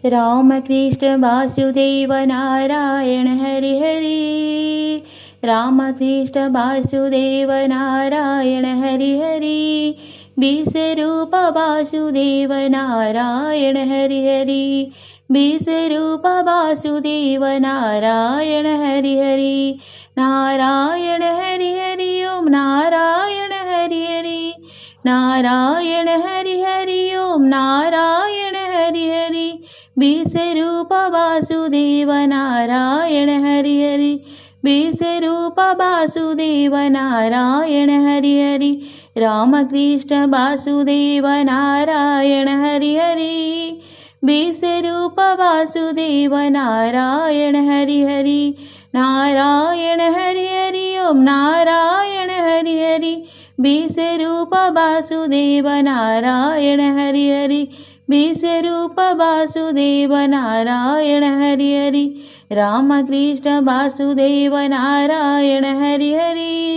Ram Krishna Vasudev Narayan Hari Hari. Ram Krishna Vasudev Narayan Hari Hari. Vishwarup Vasudev Narayan Hari Hari. Vishwarup Vasudev Narayan Hari Hari. Narayan Hari Hari Om Narayan Hari Hari. Narayan Hari Hari Om Narayan Hari Hari. Vishwarup Vasudev Narayan Hari Hari. Vishwarup Vasudev Narayan Hari Hari. Ram Krishna Vasudev Narayan Hari Hari. Vishwarup Vasudev Narayan Hari Hari. Narayan Hari Hari Om Narayan Hari Hari. Vishwarup Vasudev Narayan Hari Hari. Vishwarup Vasudev Narayan Hari Hari. Ram Krishna Vasudev Narayan Hari Hari.